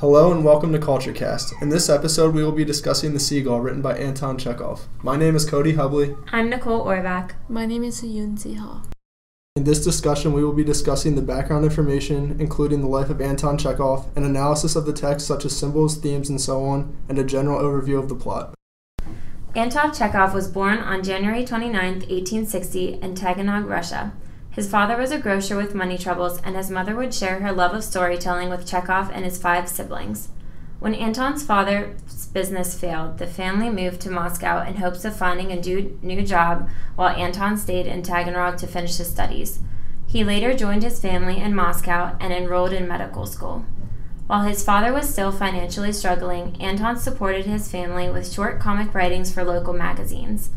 Hello and welcome to CultureCast. In this episode, we will be discussing The Seagull, written by Anton Chekhov. My name is Cody Hubley. I'm Nicole Orbach. My name is Yunzi Ha. In this discussion, we will be discussing the background information, including the life of Anton Chekhov, an analysis of the text such as symbols, themes, and so on, and a general overview of the plot. Anton Chekhov was born on January 29, 1860, in Taganrog, Russia. His father was a grocer with money troubles, and his mother would share her love of storytelling with Chekhov and his 5 siblings. When Anton's father's business failed, the family moved to Moscow in hopes of finding a new job, while Anton stayed in Taganrog to finish his studies. He later joined his family in Moscow and enrolled in medical school. While his father was still financially struggling, Anton supported his family with short comic writings for local magazines.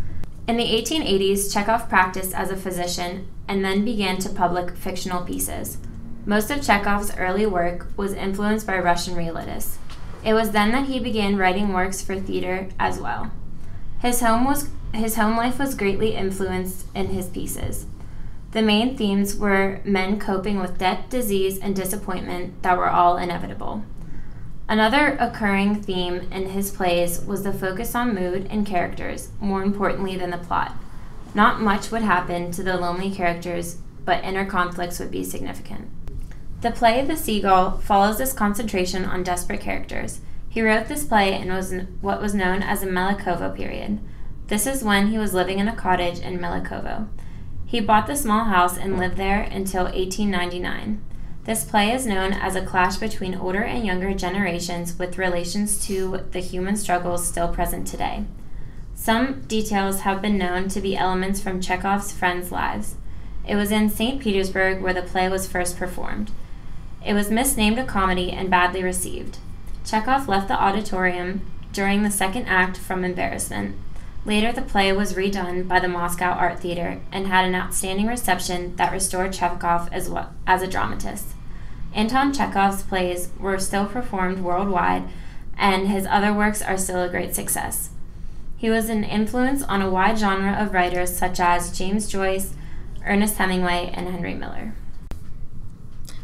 In the 1880s, Chekhov practiced as a physician and then began to publish fictional pieces. Most of Chekhov's early work was influenced by Russian realists. It was then that he began writing works for theater as well. His home life was greatly influenced in his pieces. The main themes were men coping with death, disease, and disappointment that were all inevitable. Another occurring theme in his plays was the focus on mood and characters, more importantly than the plot. Not much would happen to the lonely characters, but inner conflicts would be significant. The play The Seagull follows this concentration on desperate characters. He wrote this play in what was known as the Melikovo period. This is when he was living in a cottage in Melikovo. He bought the small house and lived there until 1899. This play is known as a clash between older and younger generations with relations to the human struggles still present today. Some details have been known to be elements from Chekhov's friends' lives. It was in St. Petersburg where the play was first performed. It was misnamed a comedy and badly received. Chekhov left the auditorium during the second act from embarrassment. Later, the play was redone by the Moscow Art Theater and had an outstanding reception that restored Chekhov as a dramatist. Anton Chekhov's plays were still performed worldwide, and his other works are still a great success. He was an influence on a wide genre of writers such as James Joyce, Ernest Hemingway, and Henry Miller.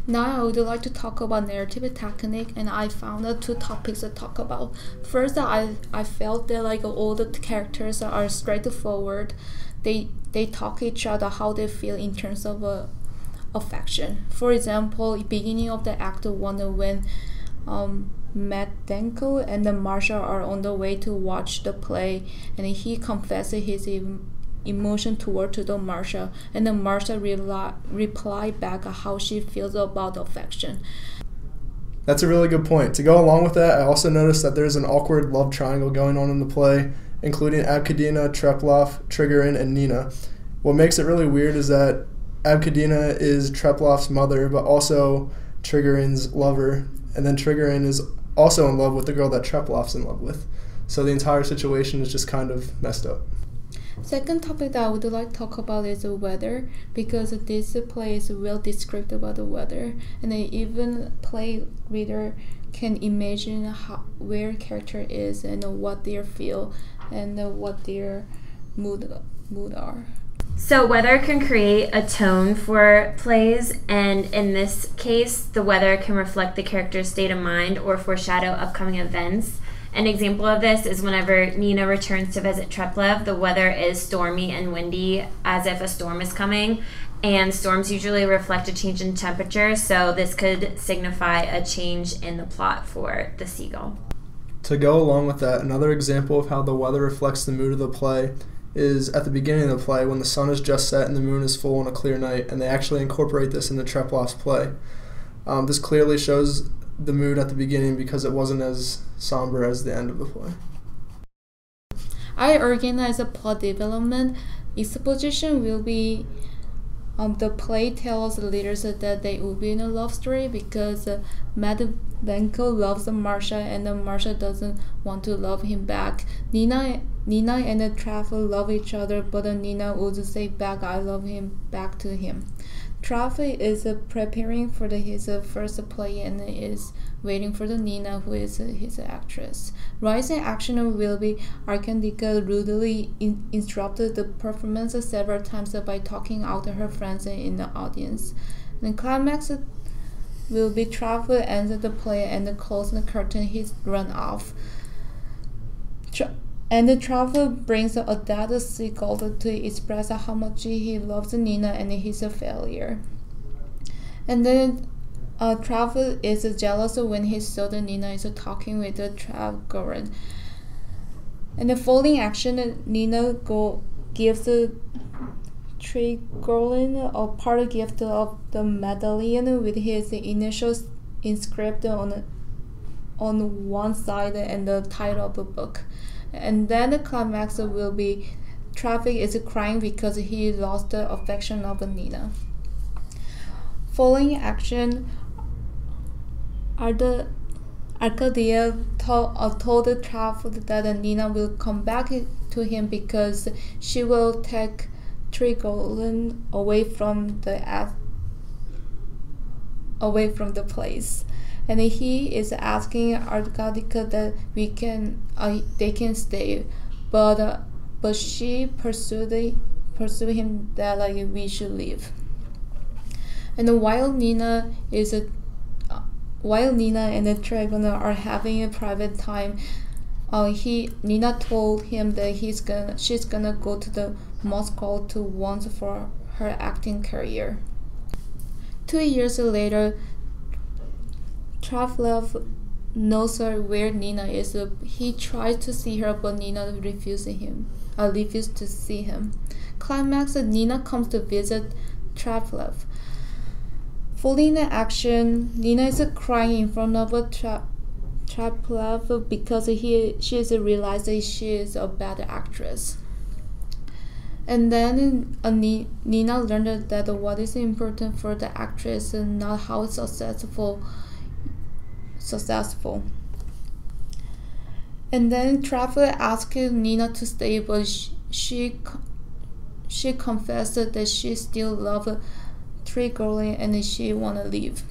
Now I would like to talk about narrative technique, and I found 2 topics to talk about. First, I felt that all the characters are straightforward. They talk each other how they feel in terms of affection. For example, beginning of the act 1 when Matdenko and Marsha are on the way to watch the play, and he confesses his emotion toward to the Marsha, and then Marsha reply back how she feels about affection. That's a really good point. To go along with that, I also noticed that there's an awkward love triangle going on in the play, including Abkhadina, Treplov, Trigorin, and Nina. What makes it really weird is that Abkhadina is Treplov's mother, but also Trigorin's lover, and then Trigorin is also in love with the girl that Treplov's in love with. So the entire situation is just kind of messed up. Second topic that I would like to talk about is the weather, because this play is well described about the weather, and even play reader can imagine where character is and what they feel and what their mood are. So weather can create a tone for plays, and in this case, the weather can reflect the character's state of mind or foreshadow upcoming events. An example of this is whenever Nina returns to visit Treplov, the weather is stormy and windy, as if a storm is coming, and storms usually reflect a change in temperature, so this could signify a change in the plot for The Seagull. To go along with that, another example of how the weather reflects the mood of the play is at the beginning of the play when the sun is just set and the moon is full on a clear night, and they actually incorporate this into Treplov's play. This clearly shows the mood at the beginning because it wasn't as somber as the end of the play. I organize a plot development. Exposition will be the play tells the readers that they will be in a love story because Matvenko loves Marsha and Marsha doesn't want to love him back. Nina and Travel love each other, but Nina would say back, I love him back to him. Travel is preparing for his first play and is waiting for the Nina, who is his actress. Rising action will be Arkandika rudely interrupted the performance several times by talking out to her friends in the audience. The climax will be Travel ends the play and close the curtain. He's run off. And the Travel brings a dead seagull to express how much he loves Nina and he's a failure. And then Travel is jealous when he saw that Nina is talking with the Traveler. And the following action, Nina gives the Trigorin a part gift of the medallion with his initials inscribed on one side and the title of the book. And then the climax will be Traffic is crying because he lost the affection of Nina. Following action, Arcadia told Traffic that Nina will come back to him because she will take Trigorin away from the place. And he is asking Arcadia that they can stay, but she pursued him that we should leave. And while Nina and the Dragon are having a private time, Nina told him that she's gonna go to the Moscow to once for her acting career. 2 years later, Traflev knows where Nina is. He tries to see her, but Nina refuses to see him. Climax, Nina comes to visit Traflev. Following the action, Nina is crying in front of Traplev because she has realized that she is a bad actress. And then Nina learned that what is important for the actress is not how successful. And then Traplev asked Nina to stay, but she confessed that she still loves Trigorin and she wanna leave.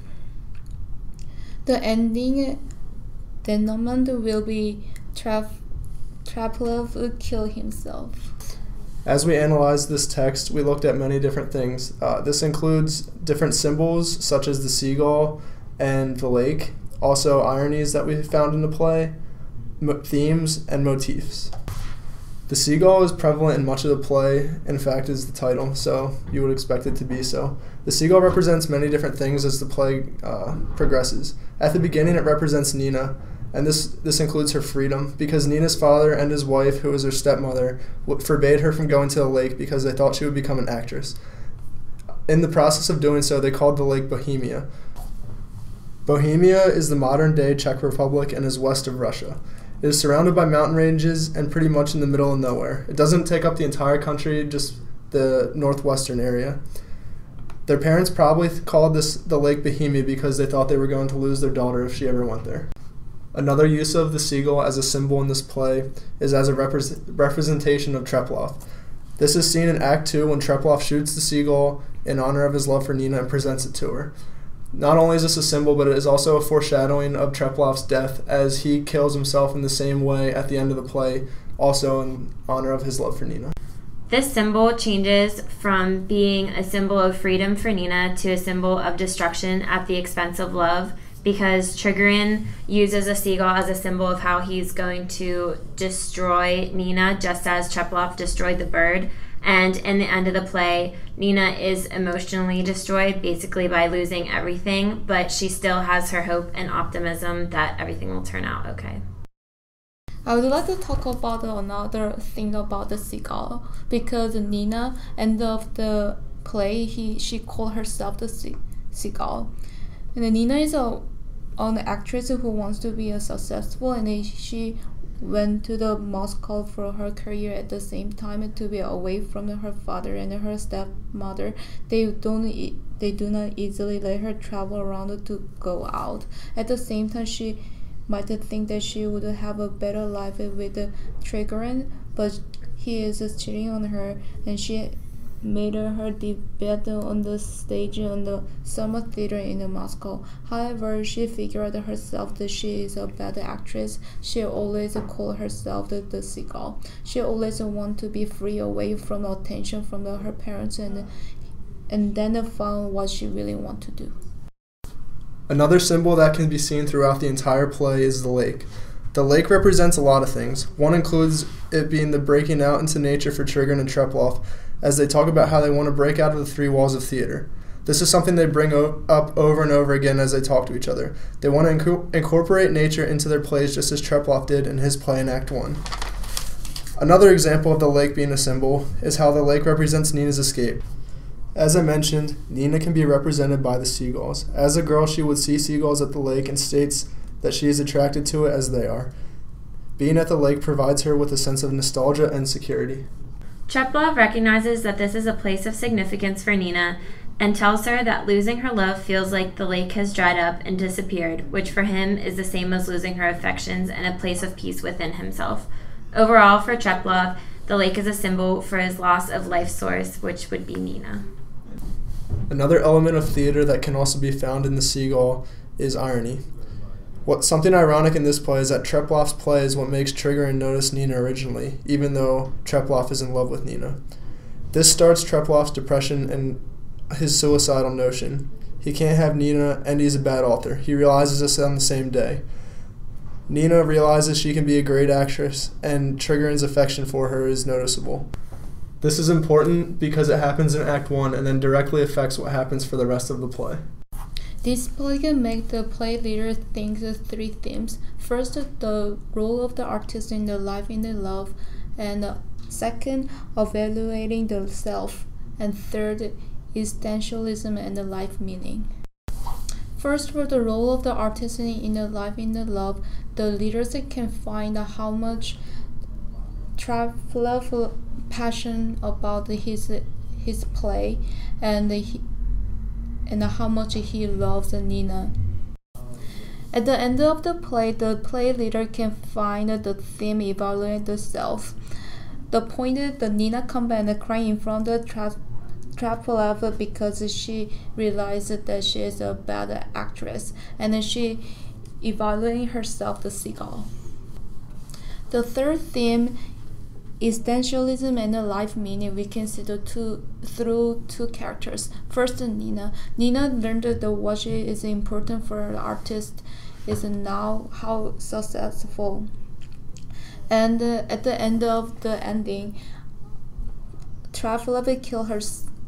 The ending denouement will be Traplev kill himself. As we analyzed this text, we looked at many different things. This includes different symbols such as the seagull and the lake, also ironies that we found in the play, themes, and motifs. The seagull is prevalent in much of the play, in fact is the title, so you would expect it to be so. The seagull represents many different things as the play progresses. At the beginning it represents Nina, and this includes her freedom, because Nina's father and his wife, who was her stepmother, forbade her from going to the lake because they thought she would become an actress. In the process of doing so, they called the lake Bohemia. Bohemia is the modern-day Czech Republic and is west of Russia. It is surrounded by mountain ranges and pretty much in the middle of nowhere. It doesn't take up the entire country, just the northwestern area. Their parents probably called the lake Bohemia because they thought they were going to lose their daughter if she ever went there. Another use of the seagull as a symbol in this play is as a representation of Treplov. This is seen in Act 2 when Treplov shoots the seagull in honor of his love for Nina and presents it to her. Not only is this a symbol, but it is also a foreshadowing of Treplov's death, as he kills himself in the same way at the end of the play, also in honor of his love for Nina. This symbol changes from being a symbol of freedom for Nina to a symbol of destruction at the expense of love, because Trigorin uses a seagull as a symbol of how he's going to destroy Nina, just as Treplov destroyed the bird. And in the end of the play, Nina is emotionally destroyed, basically by losing everything, but she still has her hope and optimism that everything will turn out okay. I would like to talk about another thing about the seagull, because Nina, end of the play, she called herself the seagull. And Nina is an actress who wants to be successful, and she went to the Moscow for her career at the same time to be away from her father and her stepmother. They do not easily let her travel around to go out. At the same time, she might think that she would have a better life with Trigorin, but he is cheating on her, and she made her debut on the stage on the summer theater in Moscow. However, she figured herself that she is a bad actress. She always called herself the seagull. She always want to be free away from the attention from her parents, and then found what she really want to do. Another symbol that can be seen throughout the entire play is the lake. The lake represents a lot of things. One includes it being the breaking out into nature for Trigon and Treploff, as they talk about how they want to break out of the three walls of theater. This is something they bring up over and over again as they talk to each other. They want to incorporate nature into their plays just as Treploff did in his play in Act 1. Another example of the lake being a symbol is how the lake represents Nina's escape. As I mentioned, Nina can be represented by the seagulls. As a girl, she would see seagulls at the lake and states that she is attracted to it as they are. Being at the lake provides her with a sense of nostalgia and security. Treploff recognizes that this is a place of significance for Nina and tells her that losing her love feels like the lake has dried up and disappeared, which for him is the same as losing her affections and a place of peace within himself. Overall, for Treploff, the lake is a symbol for his loss of life source, which would be Nina. Another element of theater that can also be found in the Seagull is irony. Something ironic in this play is that Treploff's play is what makes Trigon notice Nina originally, even though Treploff is in love with Nina. This starts Treploff's depression and his suicidal notion. He can't have Nina, and he's a bad author. He realizes this on the same day. Nina realizes she can be a great actress, and Trigon's affection for her is noticeable. This is important because it happens in Act 1 and then directly affects what happens for the rest of the play. This play can make the play leader think of three themes. First, the role of the artist in the life in the love, and second, evaluating the self, and third, existentialism and the life meaning. First, for the role of the artist in the life in the love, the leaders can find out how much Treploff passion about his play and how much he loves Nina. At the end of the play leader can find the theme evaluate the self. The point is that Nina comes back and crying in front of Treploff because she realized that she is a bad actress, and then she evaluating herself the Seagull. The third theme, existentialism and the life meaning, we can see through two characters. First, Nina. Nina learned that what is important for an artist is now how successful. And at the end of the ending, Treploff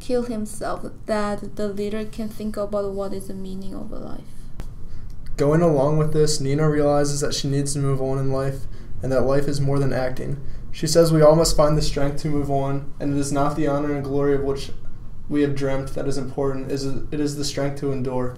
kill himself, that the leader can think about what is the meaning of life. Going along with this, Nina realizes that she needs to move on in life and that life is more than acting. She says we all must find the strength to move on, and it is not the honor and glory of which we have dreamt that is important, it is the strength to endure.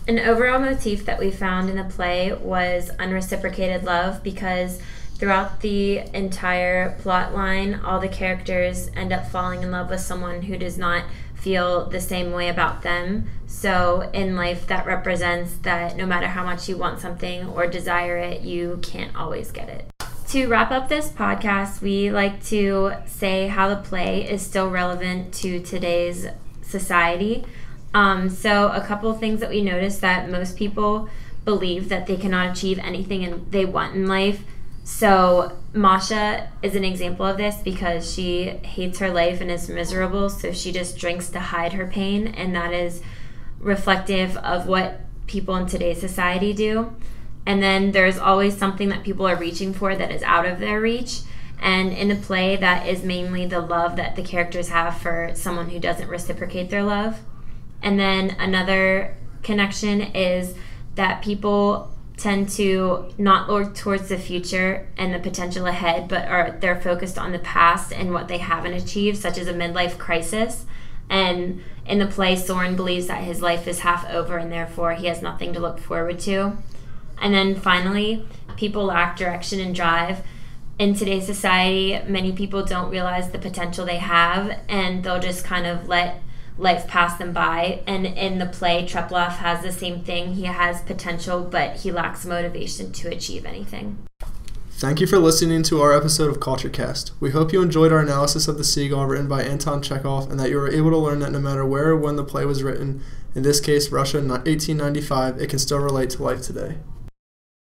An overall motif that we found in the play was unreciprocated love, because throughout the entire plot line, all the characters end up falling in love with someone who does not feel the same way about them. So in life, that represents that no matter how much you want something or desire it, you can't always get it. To wrap up this podcast, we like to say how the play is still relevant to today's society. So a couple of things that we noticed, that most people believe that they cannot achieve anything they want in life. So Masha is an example of this because she hates her life and is miserable, so she just drinks to hide her pain, and that is reflective of what people in today's society do. And then there's always something that people are reaching for that is out of their reach. And in the play, that is mainly the love that the characters have for someone who doesn't reciprocate their love. And then another connection is that people tend to not look towards the future and the potential ahead, but they're focused on the past and what they haven't achieved, such as a midlife crisis. And in the play, Soren believes that his life is half over and therefore he has nothing to look forward to. And then finally, people lack direction and drive. In today's society, many people don't realize the potential they have, and they'll just kind of let life pass them by. And in the play, Treploff has the same thing. He has potential, but he lacks motivation to achieve anything. Thank you for listening to our episode of CultureCast. We hope you enjoyed our analysis of The Seagull written by Anton Chekhov, and that you were able to learn that no matter where or when the play was written, in this case Russia in 1895, it can still relate to life today.